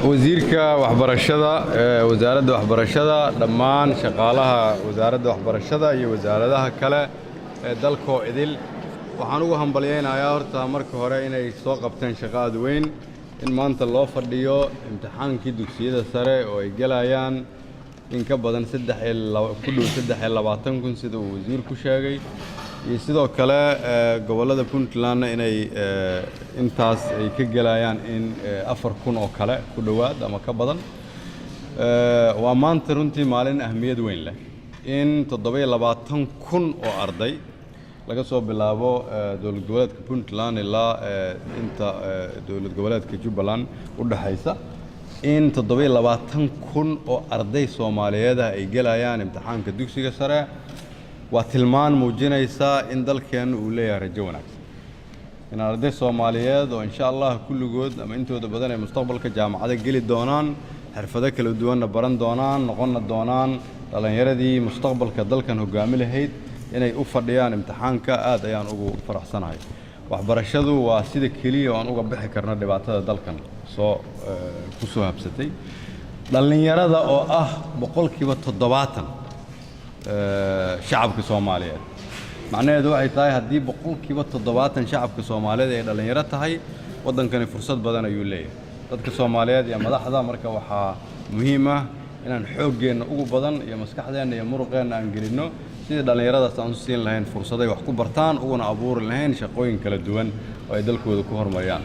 wasiirka waxbarashada wasaaradda waxbarashada dhammaan shaqaalaha wasaaradda waxbarashada iyo wasaaradaha kale ee dalka idil waxaan ugu hambalyeeynaa horta marka hore inay soo qabteen shaqo aad weyn in maanta loo fadhiyo imtixaankii dugsiyada sare oo ay galayaan in ka badan 320,000 sida uu wasiirku sheegay iyo sidoo kale gobolada Puntland inay intaas ay ka galayaan in 4,000 oo kale ku dhawaad ama ka badan waa maanta runtii maalin ahmiyad weyn leh in 27,000 oo arday laga soo bilaabo dawlad goboleedka Puntland ilaa inta dawlad goboleedka Jubbaland u dhaxaysa in 27,000 oo arday Soomaaliyeed ay galayaan imtixaanka dugsiga sare waa tilmaan muujinaysa in dalkeenu uu leeyahay rajo wanaagsan in arday Soomaaliyeed oo insha Allah kulligood ama intooda badan ay mustaqbalka jaamacada gali doonaan xirfado kala duwan baran doonaan noqon doonaan dhalinyaradii mustaqbalka dalkan hogaami lahayd inay u fadhiyaan imtixaanka aad ayaan ugu faraxsanahay waxbarashadu waa sida kaliya oo aan uga bixi karno dhibaatada dalkan ku soo habsatay dhalinyarada oo ah 70% shacabka Soomaaliyeed macnaheedu waxay tahay haddii 70% shacabka Soomaaliyeed ay dhalinyaro tahay wadankani fursad badan ayuu leeyahay dadka Soomaaliyeed iyo madaxda marka waxaa muhiim ah inaan xooggeena ugu badan iyo maskaxdeena iyo muruqeena aan gelino sidii dhalinyaradaas aan siin lahayn fursado ay wax ku bartaan uguna abuuri lahayn shaqooyin kala duwan oo ay dalkooda ku horumariyaan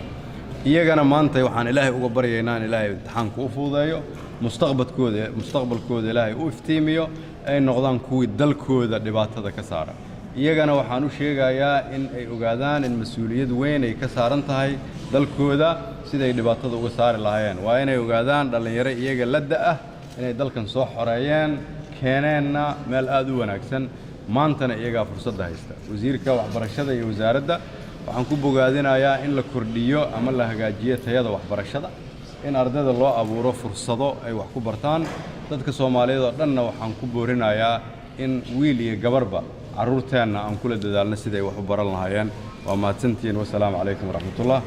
iyagana maanta waxaan Ilaahay uga baryaynaa in Ilaahay imtixaanka u fududeeyo mustaqbalkooda Ilaahay u iftiimiyo ay noqdaan kuwii dalkooda dhibaatada ka saara iyagana waxaan u sheegayaa in ay ogaadaan in mas'uuliyad weyn ay ka saaran tahay dalkooda siday dhibaatada uga saari lahaayeen waa inay ogaadaan dhalinyaro iyaga la da'ah inay dalkan soo xoreeyeen keeneenna meel aad u wanaagsan maantana iyaga fursad haysta wasiirka waxbarashada iyo wasaaradda waxaan ku bogaadinayaa in la kordhiyo ama la hagaajiyo tayada waxbarashada in ardayda loo abuuro fursado ay wax ku bartaan dadka Soomaaliyeed oo dhanna waxaan ku boorinayaa in wiil iyo gabarba caruurteena aan kula dadaalno sidii wax u baran lahaayeen waa mahadsantiin wassalaamu calaykum waraxmatullaah